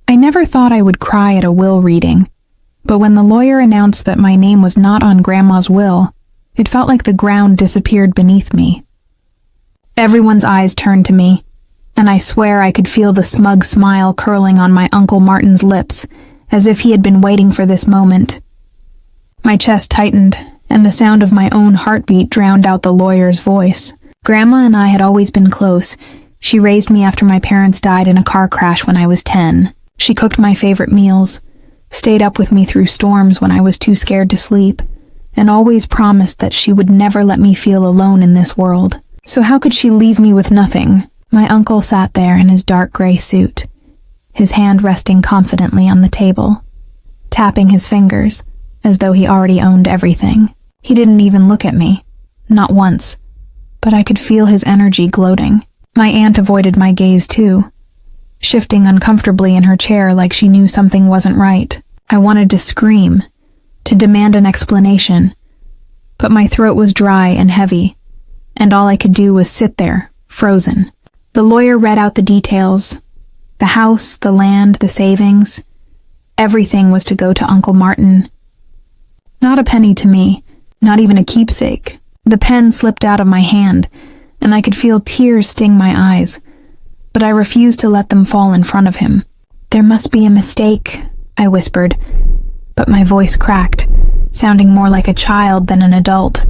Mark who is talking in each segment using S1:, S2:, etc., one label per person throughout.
S1: I never thought I would cry at a will reading, but when the lawyer announced that my name was not on Grandma's will, it felt like the ground disappeared beneath me. Everyone's eyes turned to me, and I swear I could feel the smug smile curling on my Uncle Martin's lips, as if he had been waiting for this moment. My chest tightened, and the sound of my own heartbeat drowned out the lawyer's voice. Grandma and I had always been close. She raised me after my parents died in a car crash when I was 10. She cooked my favorite meals, stayed up with me through storms when I was too scared to sleep, and always promised that she would never let me feel alone in this world. So how could she leave me with nothing? My uncle sat there in his dark gray suit, his hand resting confidently on the table, tapping his fingers as though he already owned everything. He didn't even look at me, not once, but I could feel his energy gloating. My aunt avoided my gaze too, shifting uncomfortably in her chair like she knew something wasn't right. I wanted to scream, to demand an explanation, but my throat was dry and heavy, and all I could do was sit there, frozen. The lawyer read out the details. The house, the land, the savings. Everything was to go to Uncle Martin. Not a penny to me, not even a keepsake. The pen slipped out of my hand, and I could feel tears sting my eyes, but I refused to let them fall in front of him. "There must be a mistake," I whispered, but my voice cracked, sounding more like a child than an adult.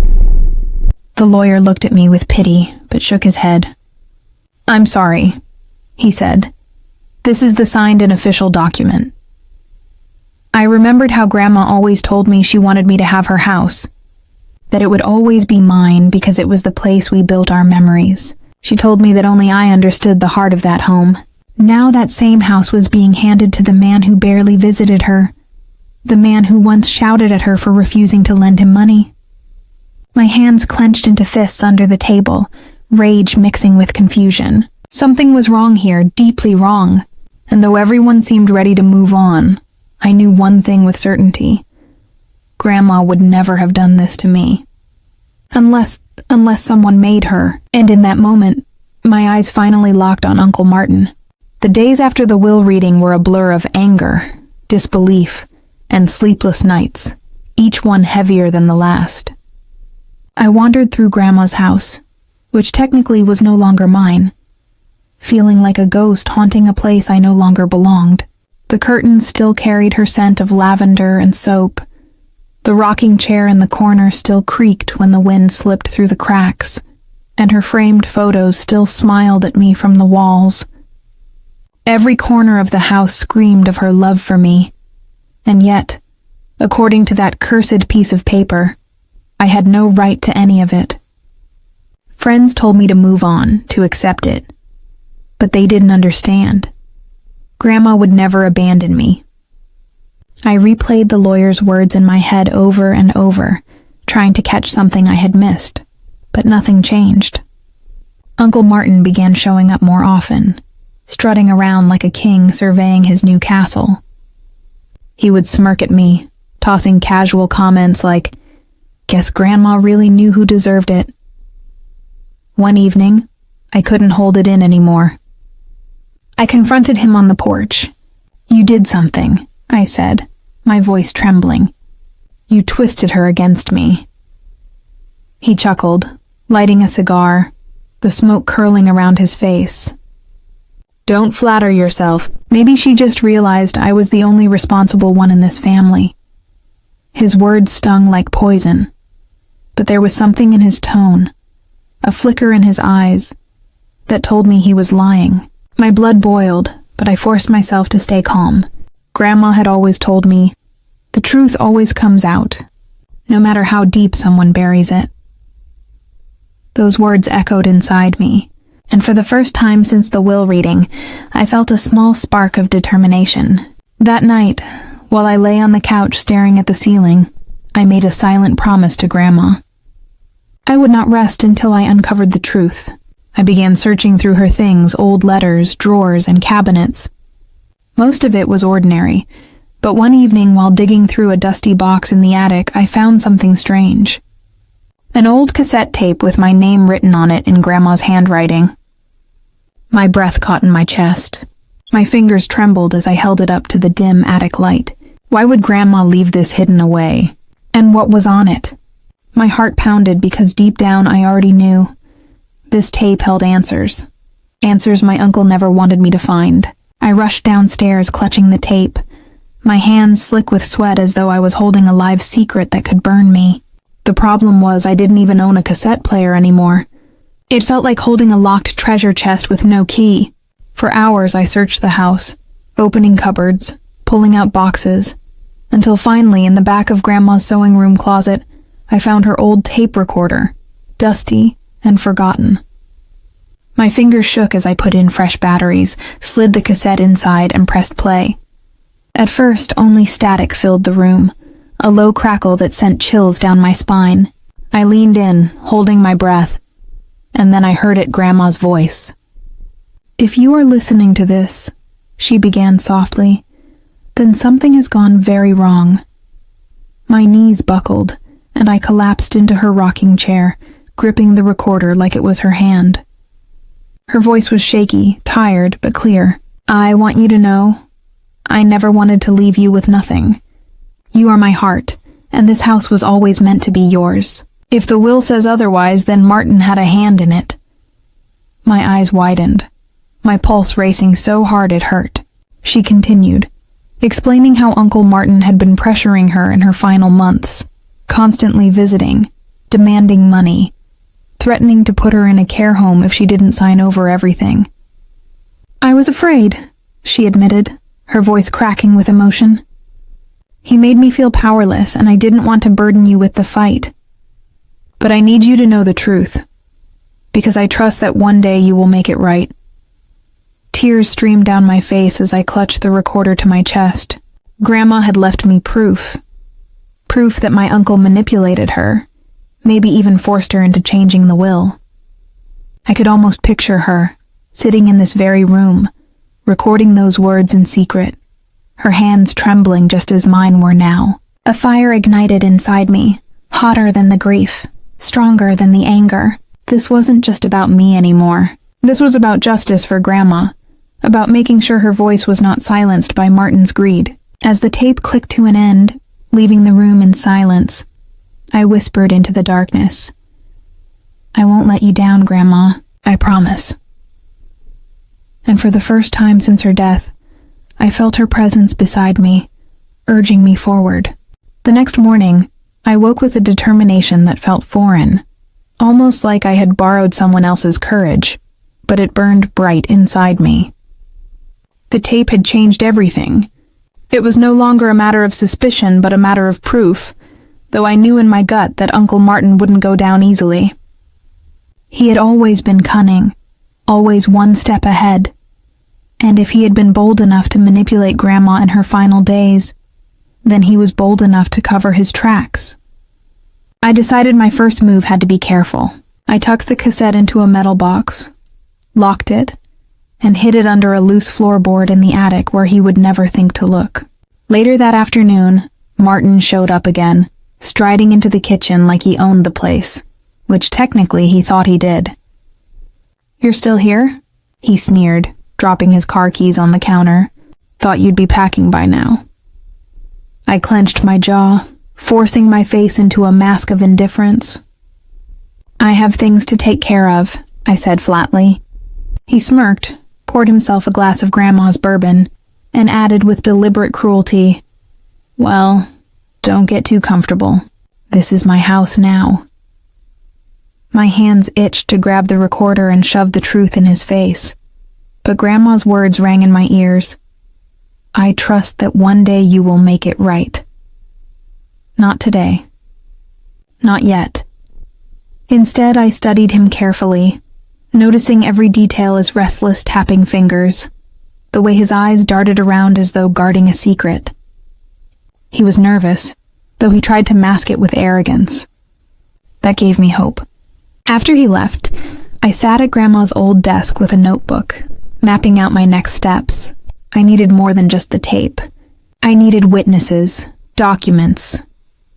S1: The lawyer looked at me with pity, but shook his head. "I'm sorry," he said. "This is the signed and official document." I remembered how Grandma always told me she wanted me to have her house, that it would always be mine because it was the place we built our memories. She told me that only I understood the heart of that home. Now that same house was being handed to the man who barely visited her, the man who once shouted at her for refusing to lend him money. My hands clenched into fists under the table, rage mixing with confusion. Something was wrong here, deeply wrong, and though everyone seemed ready to move on, I knew one thing with certainty. Grandma would never have done this to me. Unless someone made her. And in that moment, my eyes finally locked on Uncle Martin. The days after the will reading were a blur of anger, disbelief, and sleepless nights, each one heavier than the last. I wandered through Grandma's house, which technically was no longer mine, feeling like a ghost haunting a place I no longer belonged. The curtains still carried her scent of lavender and soap. The rocking chair in the corner still creaked when the wind slipped through the cracks, and her framed photos still smiled at me from the walls. Every corner of the house screamed of her love for me, and yet, according to that cursed piece of paper, I had no right to any of it. Friends told me to move on, to accept it, but they didn't understand. Grandma would never abandon me. I replayed the lawyer's words in my head over and over, trying to catch something I had missed, but nothing changed. Uncle Martin began showing up more often, strutting around like a king surveying his new castle. He would smirk at me, tossing casual comments like, "Guess Grandma really knew who deserved it." One evening, I couldn't hold it in anymore. I confronted him on the porch. "You did something," I said, my voice trembling. "You twisted her against me." He chuckled, lighting a cigar, the smoke curling around his face. "Don't flatter yourself. Maybe she just realized I was the only responsible one in this family." His words stung like poison, but there was something in his tone, a flicker in his eyes, that told me he was lying. My blood boiled, but I forced myself to stay calm. Grandma had always told me, the truth always comes out, no matter how deep someone buries it. Those words echoed inside me, and for the first time since the will reading, I felt a small spark of determination. That night, while I lay on the couch staring at the ceiling, I made a silent promise to Grandma. I would not rest until I uncovered the truth. I began searching through her things, old letters, drawers, and cabinets. Most of it was ordinary, but one evening while digging through a dusty box in the attic, I found something strange. An old cassette tape with my name written on it in Grandma's handwriting. My breath caught in my chest. My fingers trembled as I held it up to the dim attic light. Why would Grandma leave this hidden away? And what was on it? My heart pounded because deep down I already knew. This tape held answers. Answers my uncle never wanted me to find. I rushed downstairs, clutching the tape, my hands slick with sweat as though I was holding a live secret that could burn me. The problem was I didn't even own a cassette player anymore. It felt like holding a locked treasure chest with no key. For hours I searched the house, opening cupboards, pulling out boxes, until finally in the back of Grandma's sewing room closet, I found her old tape recorder, dusty and forgotten. My fingers shook as I put in fresh batteries, slid the cassette inside, and pressed play. At first, only static filled the room, a low crackle that sent chills down my spine. I leaned in, holding my breath, and then I heard it, Grandma's voice. "If you are listening to this," she began softly, "then something has gone very wrong." My knees buckled, and I collapsed into her rocking chair, gripping the recorder like it was her hand. Her voice was shaky, tired, but clear. "I want you to know, I never wanted to leave you with nothing. You are my heart, and this house was always meant to be yours. If the will says otherwise, then Martin had a hand in it." My eyes widened, my pulse racing so hard it hurt. She continued, explaining how Uncle Martin had been pressuring her in her final months, constantly visiting, demanding money, threatening to put her in a care home if she didn't sign over everything. "I was afraid," she admitted, her voice cracking with emotion. "He made me feel powerless, and I didn't want to burden you with the fight. But I need you to know the truth, because I trust that one day you will make it right." Tears streamed down my face as I clutched the recorder to my chest. Grandma had left me proof. Proof that my uncle manipulated her, maybe even forced her into changing the will. I could almost picture her, sitting in this very room, recording those words in secret, her hands trembling just as mine were now. A fire ignited inside me, hotter than the grief, stronger than the anger. This wasn't just about me anymore. This was about justice for Grandma, about making sure her voice was not silenced by Martin's greed. As the tape clicked to an end, leaving the room in silence, I whispered into the darkness, "I won't let you down, Grandma, I promise." And for the first time since her death, I felt her presence beside me, urging me forward. The next morning, I woke with a determination that felt foreign, almost like I had borrowed someone else's courage, but it burned bright inside me. The tape had changed everything. It was no longer a matter of suspicion, but a matter of proof, though I knew in my gut that Uncle Martin wouldn't go down easily. He had always been cunning, always one step ahead, and if he had been bold enough to manipulate Grandma in her final days, then he was bold enough to cover his tracks. I decided my first move had to be careful. I tucked the cassette into a metal box, locked it, and hid it under a loose floorboard in the attic where he would never think to look. Later that afternoon, Martin showed up again, striding into the kitchen like he owned the place, which technically he thought he did. "You're still here?" he sneered, dropping his car keys on the counter. "Thought you'd be packing by now." I clenched my jaw, forcing my face into a mask of indifference. "I have things to take care of," I said flatly. He smirked, poured himself a glass of Grandma's bourbon, and added with deliberate cruelty, "Well, don't get too comfortable. This is my house now." My hands itched to grab the recorder and shove the truth in his face, but Grandma's words rang in my ears. "I trust that one day you will make it right." Not today. Not yet. Instead, I studied him carefully, noticing every detail his restless tapping fingers, the way his eyes darted around as though guarding a secret. He was nervous, though he tried to mask it with arrogance. That gave me hope. After he left, I sat at Grandma's old desk with a notebook, mapping out my next steps. I needed more than just the tape. I needed witnesses, documents,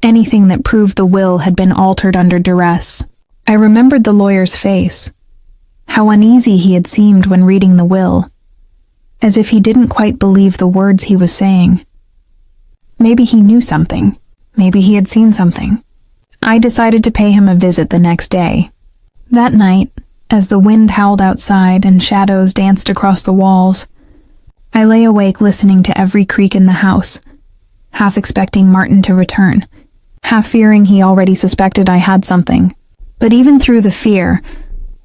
S1: anything that proved the will had been altered under duress. I remembered the lawyer's face, how uneasy he had seemed when reading the will, as if he didn't quite believe the words he was saying. Maybe he knew something. Maybe he had seen something. I decided to pay him a visit the next day. That night, as the wind howled outside and shadows danced across the walls, I lay awake listening to every creak in the house, half expecting Martin to return, half fearing he already suspected I had something. But even through the fear,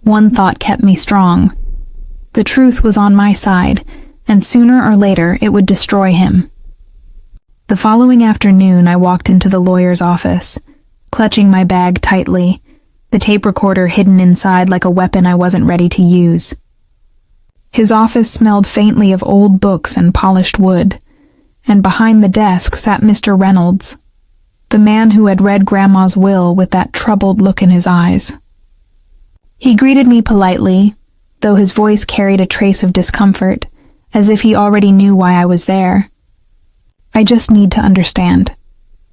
S1: one thought kept me strong. The truth was on my side, and sooner or later it would destroy him. The following afternoon, I walked into the lawyer's office, clutching my bag tightly, the tape recorder hidden inside like a weapon I wasn't ready to use. His office smelled faintly of old books and polished wood, and behind the desk sat Mr. Reynolds, the man who had read Grandma's will with that troubled look in his eyes. He greeted me politely, though his voice carried a trace of discomfort, as if he already knew why I was there. "I just need to understand,"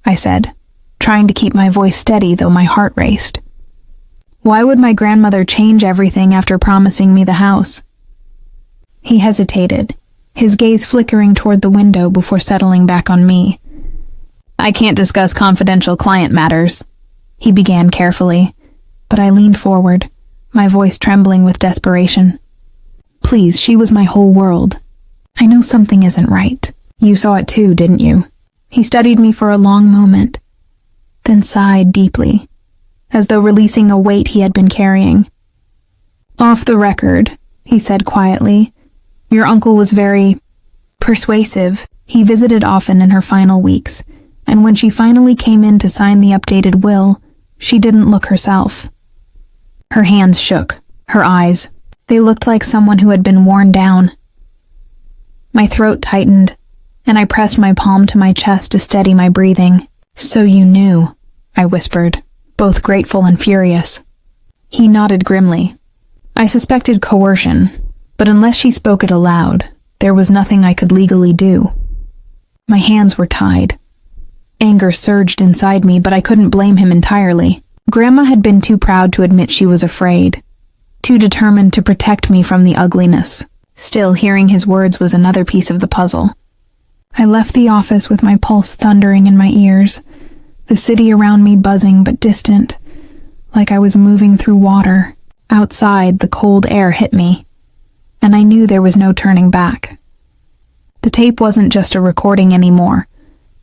S1: I said, trying to keep my voice steady though my heart raced. Why would my grandmother change everything after promising me the house? He hesitated, his gaze flickering toward the window before settling back on me. "I can't discuss confidential client matters," he began carefully, but I leaned forward, my voice trembling with desperation. "Please, she was my whole world. I know something isn't right. You saw it too, didn't you?" He studied me for a long moment, then sighed deeply, as though releasing a weight he had been carrying. "Off the record," he said quietly, "your uncle was very persuasive. He visited often in her final weeks, and when she finally came in to sign the updated will, she didn't look herself." Her hands shook, her eyes. They looked like someone who had been worn down. My throat tightened, and I pressed my palm to my chest to steady my breathing. "So you knew," I whispered, both grateful and furious. He nodded grimly. "I suspected coercion, but unless she spoke it aloud, there was nothing I could legally do." My hands were tied. Anger surged inside me, but I couldn't blame him entirely. Grandma had been too proud to admit she was afraid, too determined to protect me from the ugliness. Still, hearing his words was another piece of the puzzle. I left the office with my pulse thundering in my ears, the city around me buzzing but distant, like I was moving through water. Outside, the cold air hit me, and I knew there was no turning back. The tape wasn't just a recording anymore.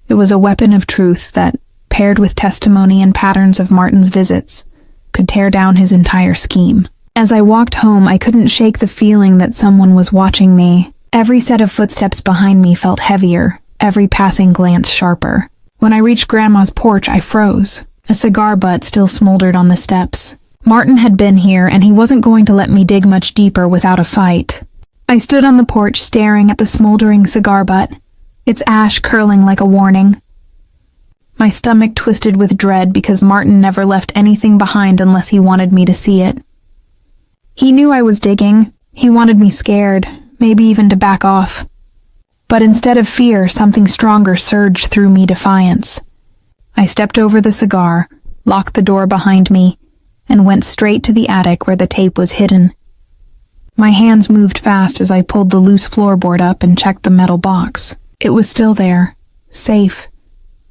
S1: It was a weapon of truth that, paired with testimony and patterns of Martin's visits, could tear down his entire scheme. As I walked home, I couldn't shake the feeling that someone was watching me. Every set of footsteps behind me felt heavier, every passing glance sharper. When I reached Grandma's porch, I froze. A cigar butt still smoldered on the steps. Martin had been here, and he wasn't going to let me dig much deeper without a fight. I stood on the porch staring at the smoldering cigar butt, its ash curling like a warning. My stomach twisted with dread because Martin never left anything behind unless he wanted me to see it. He knew I was digging. He wanted me scared, maybe even to back off. But instead of fear, something stronger surged through me, defiance. I stepped over the cigar, locked the door behind me, and went straight to the attic where the tape was hidden. My hands moved fast as I pulled the loose floorboard up and checked the metal box. It was still there, safe,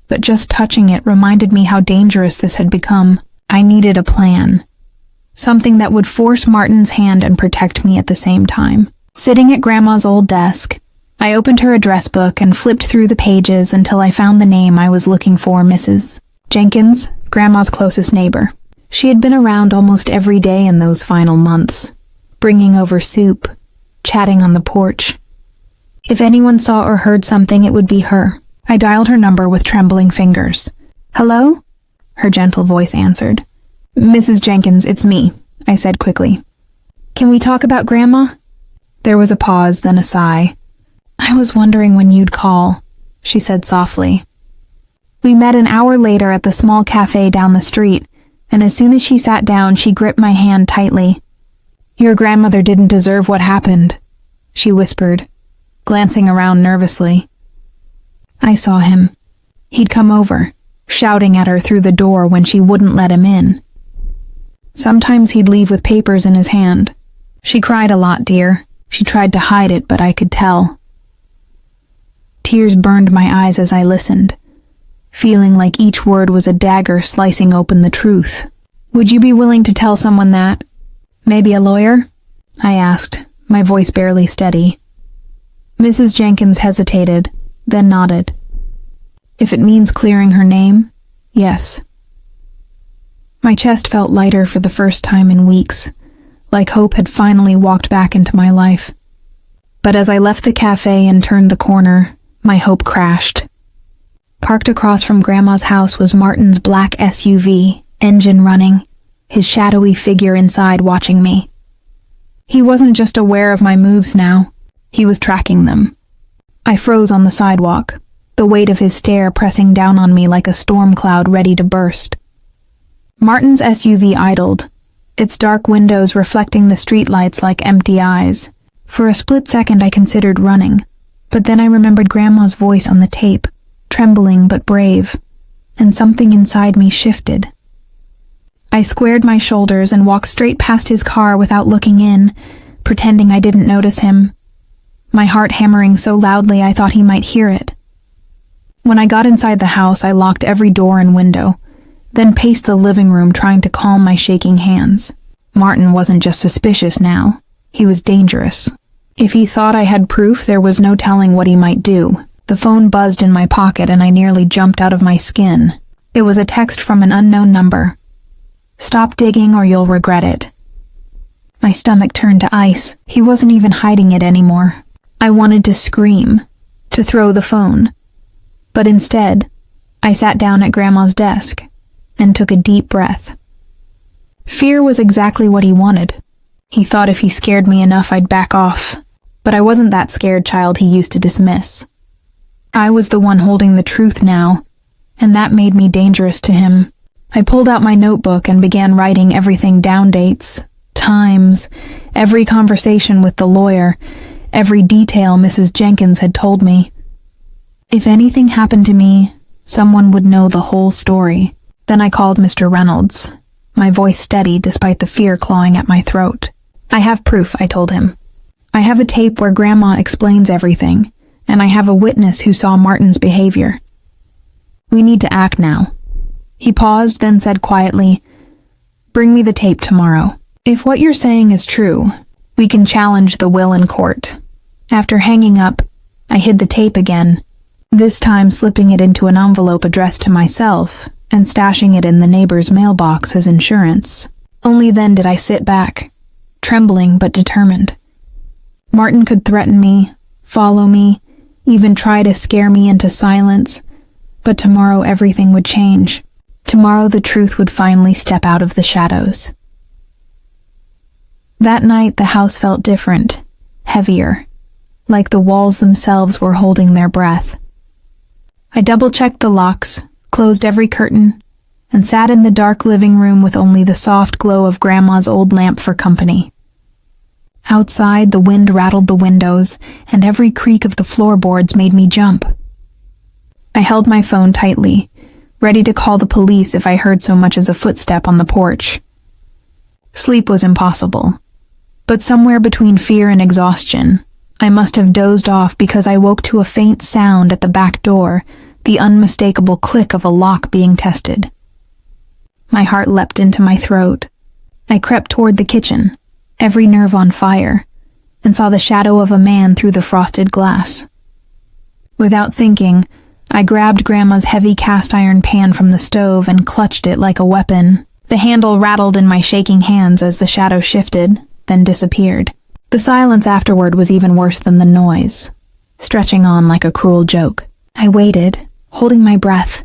S1: but just touching it reminded me how dangerous this had become. I needed a plan. Something that would force Martin's hand and protect me at the same time. Sitting at Grandma's old desk, I opened her address book and flipped through the pages until I found the name I was looking for, Mrs. Jenkins, Grandma's closest neighbor. She had been around almost every day in those final months, bringing over soup, chatting on the porch. If anyone saw or heard something, it would be her. I dialed her number with trembling fingers. "Hello?" her gentle voice answered. "Mrs. Jenkins, it's me," I said quickly. "Can we talk about Grandma?" There was a pause, then a sigh. "I was wondering when you'd call," she said softly. We met an hour later at the small cafe down the street, and as soon as she sat down, she gripped my hand tightly. "Your grandmother didn't deserve what happened," she whispered, glancing around nervously. I saw him. He'd come over, shouting at her through the door when she wouldn't let him in. Sometimes he'd leave with papers in his hand. "She cried a lot, dear," She tried to hide it, but I could tell. Tears burned my eyes as I listened, feeling like each word was a dagger slicing open the truth. "Would you be willing to tell someone that? Maybe a lawyer?" I asked, my voice barely steady. Mrs. Jenkins hesitated, then nodded. "If it means clearing her name, yes." My chest felt lighter for the first time in weeks, like hope had finally walked back into my life. But as I left the cafe and turned the corner, my hope crashed. Parked across from Grandma's house was Martin's black SUV, engine running, his shadowy figure inside watching me. He wasn't just aware of my moves now, he was tracking them. I froze on the sidewalk, the weight of his stare pressing down on me like a storm cloud ready to burst. Martin's SUV idled, its dark windows reflecting the streetlights like empty eyes. For a split second I considered running, but then I remembered Grandma's voice on the tape, trembling but brave, and something inside me shifted. I squared my shoulders and walked straight past his car without looking in, pretending I didn't notice him, my heart hammering so loudly I thought he might hear it. When I got inside the house, I locked every door and window, then paced the living room trying to calm my shaking hands. Martin wasn't just suspicious now, he was dangerous. If he thought I had proof, there was no telling what he might do. The phone buzzed in my pocket and I nearly jumped out of my skin. It was a text from an unknown number. "Stop digging or you'll regret it." My stomach turned to ice. He wasn't even hiding it anymore. I wanted to scream, to throw the phone. But instead, I sat down at Grandma's desk and took a deep breath. Fear was exactly what he wanted. He thought if he scared me enough I'd back off, but I wasn't that scared child he used to dismiss. I was the one holding the truth now, and that made me dangerous to him. I pulled out my notebook and began writing everything down: dates, times, every conversation with the lawyer, every detail Mrs. Jenkins had told me. If anything happened to me, someone would know the whole story. Then I called Mr. Reynolds, my voice steady despite the fear clawing at my throat. "I have proof," I told him. "I have a tape where Grandma explains everything, and I have a witness who saw Martin's behavior. We need to act now." He paused, then said quietly, "Bring me the tape tomorrow. If what you're saying is true, we can challenge the will in court." After hanging up, I hid the tape again, this time slipping it into an envelope addressed to myself and stashing it in the neighbor's mailbox as insurance. Only then did I sit back, trembling but determined. Martin could threaten me, follow me, even try to scare me into silence, but tomorrow everything would change. Tomorrow the truth would finally step out of the shadows. That night the house felt different, heavier, like the walls themselves were holding their breath. I double-checked the locks, closed every curtain, and sat in the dark living room with only the soft glow of Grandma's old lamp for company. Outside, the wind rattled the windows, and every creak of the floorboards made me jump. I held my phone tightly, ready to call the police if I heard so much as a footstep on the porch. Sleep was impossible, but somewhere between fear and exhaustion, I must have dozed off because I woke to a faint sound at the back door, the unmistakable click of a lock being tested. My heart leapt into my throat. I crept toward the kitchen, every nerve on fire, and saw the shadow of a man through the frosted glass. Without thinking, I grabbed Grandma's heavy cast-iron pan from the stove and clutched it like a weapon. The handle rattled in my shaking hands as the shadow shifted, then disappeared. The silence afterward was even worse than the noise, stretching on like a cruel joke. I waited, holding my breath,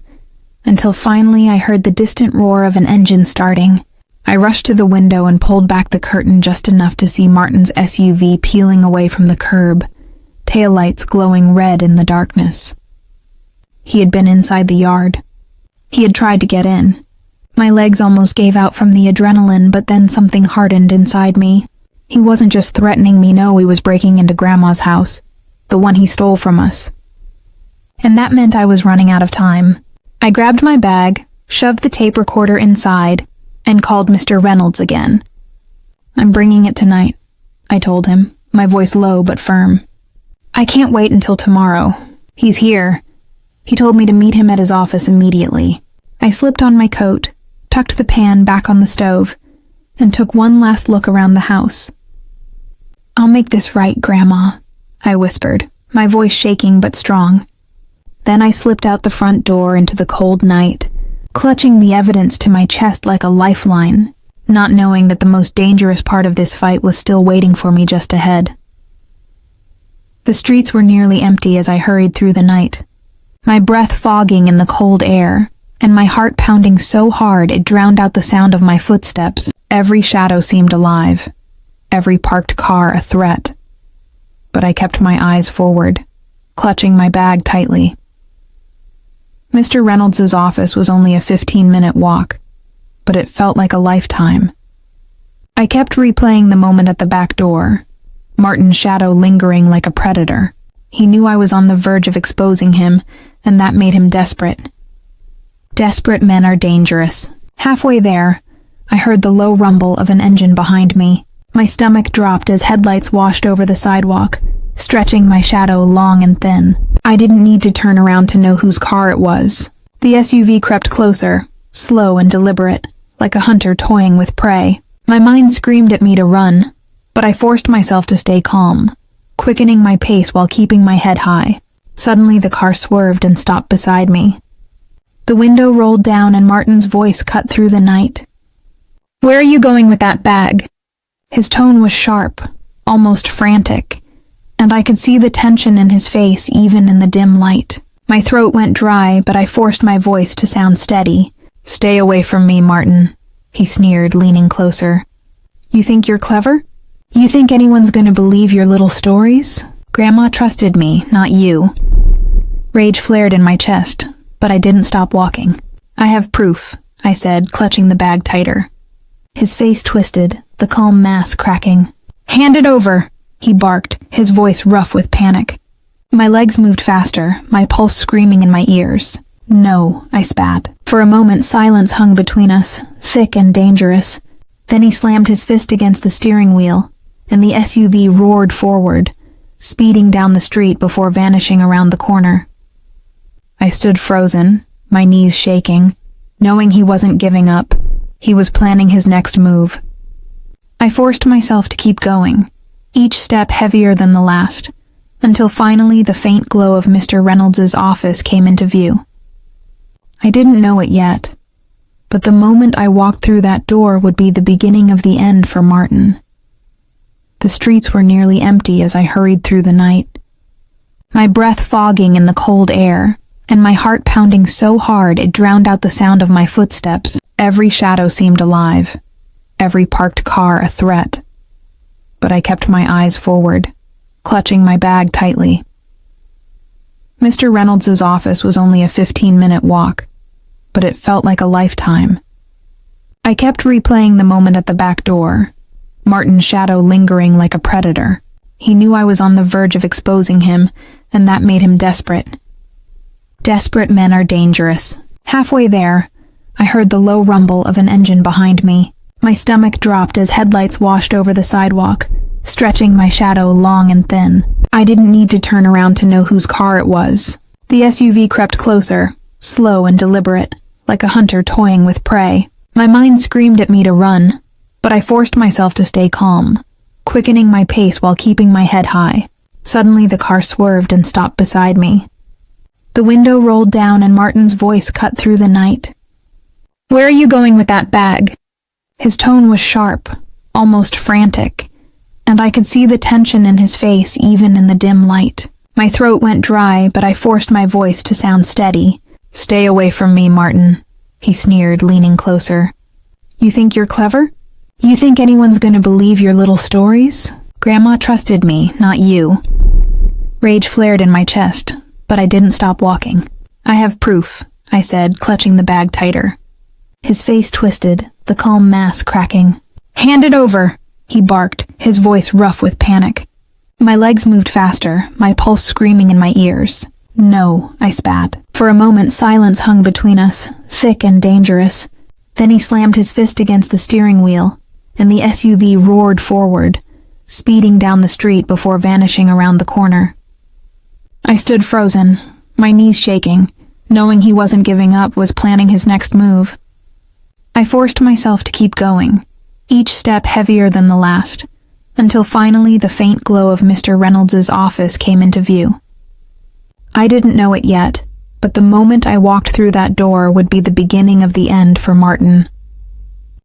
S1: until finally I heard the distant roar of an engine starting. I rushed to the window and pulled back the curtain just enough to see Martin's SUV peeling away from the curb, taillights glowing red in the darkness. He had been inside the yard. He had tried to get in. My legs almost gave out from the adrenaline, but then something hardened inside me. He wasn't just threatening me, no, he was breaking into Grandma's house, the one he stole from us. And that meant I was running out of time. I grabbed my bag, shoved the tape recorder inside, and called Mr. Reynolds again. "I'm bringing it tonight," I told him, my voice low but firm. "I can't wait until tomorrow. He's here." He told me to meet him at his office immediately. I slipped on my coat, tucked the pan back on the stove, and took one last look around the house. "I'll make this right, Grandma," I whispered, my voice shaking but strong. Then I slipped out the front door into the cold night, clutching the evidence to my chest like a lifeline, not knowing that the most dangerous part of this fight was still waiting for me just ahead. The streets were nearly empty as I hurried through the night, my breath fogging in the cold air, and my heart pounding so hard it drowned out the sound of my footsteps. Every shadow seemed alive, every parked car a threat. But I kept my eyes forward, clutching my bag tightly. Mr. Reynolds' office was only a 15-minute walk, but it felt like a lifetime. I kept replaying the moment at the back door, Martin's shadow lingering like a predator. He knew I was on the verge of exposing him, and that made him desperate. Desperate men are dangerous. Halfway there, I heard the low rumble of an engine behind me. My stomach dropped as headlights washed over the sidewalk, stretching my shadow long and thin. I didn't need to turn around to know whose car it was. The SUV crept closer, slow and deliberate, like a hunter toying with prey. My mind screamed at me to run, but I forced myself to stay calm, quickening my pace while keeping my head high. Suddenly the car swerved and stopped beside me. The window rolled down and Martin's voice cut through the night. "Where are you going with that bag?" His tone was sharp, almost frantic, and I could see the tension in his face even in the dim light. My throat went dry, but I forced my voice to sound steady. "Stay away from me, Martin," he sneered, leaning closer. "You think you're clever? You think anyone's going to believe your little stories? Grandma trusted me, not you." Rage flared in my chest, but I didn't stop walking. "I have proof," I said, clutching the bag tighter. His face twisted, the calm mask cracking. "Hand it over," he barked, his voice rough with panic. My legs moved faster, my pulse screaming in my ears. "No," I spat. For a moment, silence hung between us, thick and dangerous. Then he slammed his fist against the steering wheel, and the SUV roared forward, speeding down the street before vanishing around the corner. I stood frozen, my knees shaking, knowing he wasn't giving up. He was planning his next move. I forced myself to keep going, each step heavier than the last, until finally the faint glow of Mr. Reynolds' office came into view. I didn't know it yet, but the moment I walked through that door would be the beginning of the end for Martin. The streets were nearly empty as I hurried through the night, my breath fogging in the cold air, and my heart pounding so hard it drowned out the sound of my footsteps. Every shadow seemed alive, every parked car a threat. But I kept my eyes forward, clutching my bag tightly. Mr. Reynolds' office was only a 15-minute walk, but it felt like a lifetime. I kept replaying the moment at the back door, Martin's shadow lingering like a predator. He knew I was on the verge of exposing him, and that made him desperate. Desperate men are dangerous. Halfway there, I heard the low rumble of an engine behind me. My stomach dropped as headlights washed over the sidewalk, stretching my shadow long and thin. I didn't need to turn around to know whose car it was. The SUV crept closer, slow and deliberate, like a hunter toying with prey. My mind screamed at me to run, but I forced myself to stay calm, quickening my pace while keeping my head high. Suddenly the car swerved and stopped beside me. The window rolled down and Martin's voice cut through the night. "Where are you going with that bag?" His tone was sharp, almost frantic, and I could see the tension in his face even in the dim light. My throat went dry, but I forced my voice to sound steady. "Stay away from me, Martin," he sneered, leaning closer. "You think you're clever? You think anyone's going to believe your little stories? Grandma trusted me, not you." Rage flared in my chest, but I didn't stop walking. "I have proof," I said, clutching the bag tighter. His face twisted, the calm mask cracking. "Hand it over," he barked, his voice rough with panic. My legs moved faster, my pulse screaming in my ears. "No," I spat. For a moment, silence hung between us, thick and dangerous. Then he slammed his fist against the steering wheel, and the SUV roared forward, speeding down the street before vanishing around the corner. I stood frozen, my knees shaking, knowing he wasn't giving up, was planning his next move. I forced myself to keep going, each step heavier than the last, until finally the faint glow of Mr. Reynolds's office came into view. I didn't know it yet, but the moment I walked through that door would be the beginning of the end for Martin.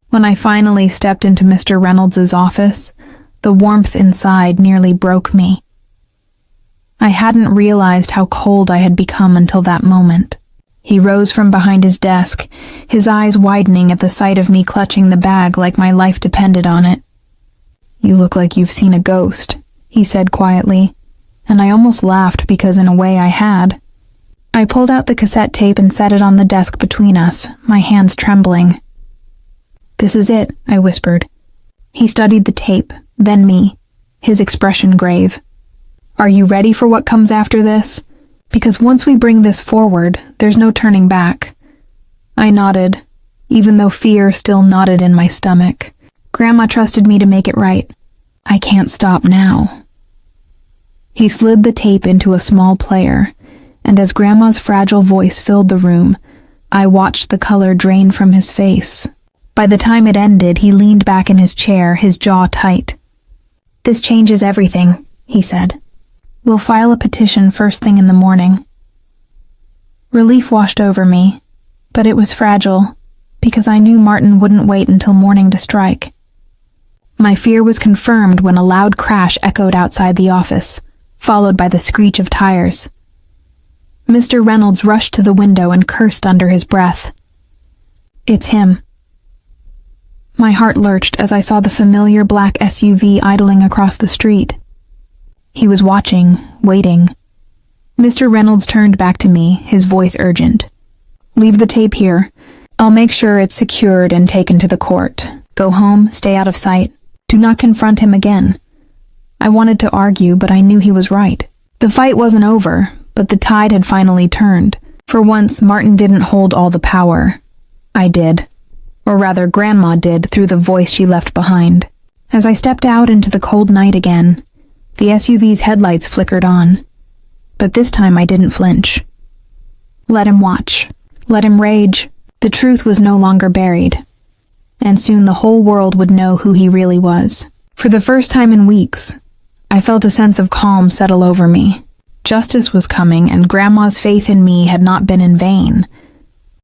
S1: When I finally stepped into Mr. Reynolds's office, the warmth inside nearly broke me. I hadn't realized how cold I had become until that moment. He rose from behind his desk, his eyes widening at the sight of me clutching the bag like my life depended on it. "You look like you've seen a ghost," he said quietly, and I almost laughed because in a way I had. I pulled out the cassette tape and set it on the desk between us, my hands trembling. "This is it," I whispered. He studied the tape, then me, his expression grave. "Are you ready for what comes after this? Because once we bring this forward, there's no turning back." I nodded, even though fear still knotted in my stomach. Grandma trusted me to make it right. I can't stop now. He slid the tape into a small player, and as Grandma's fragile voice filled the room, I watched the color drain from his face. By the time it ended, he leaned back in his chair, his jaw tight. "This changes everything," he said. "We'll file a petition first thing in the morning." Relief washed over me, but it was fragile, because I knew Martin wouldn't wait until morning to strike. My fear was confirmed when a loud crash echoed outside the office, followed by the screech of tires. Mr. Reynolds rushed to the window and cursed under his breath. "It's him." My heart lurched as I saw the familiar black SUV idling across the street. He was watching, waiting. Mr. Reynolds turned back to me, his voice urgent. "Leave the tape here. I'll make sure it's secured and taken to the court. Go home, stay out of sight. Do not confront him again." I wanted to argue, but I knew he was right. The fight wasn't over, but the tide had finally turned. For once, Martin didn't hold all the power. I did. Or rather, Grandma did through the voice she left behind. As I stepped out into the cold night again, the SUV's headlights flickered on. But this time I didn't flinch. Let him watch. Let him rage. The truth was no longer buried. And soon the whole world would know who he really was. For the first time in weeks, I felt a sense of calm settle over me. Justice was coming, and Grandma's faith in me had not been in vain.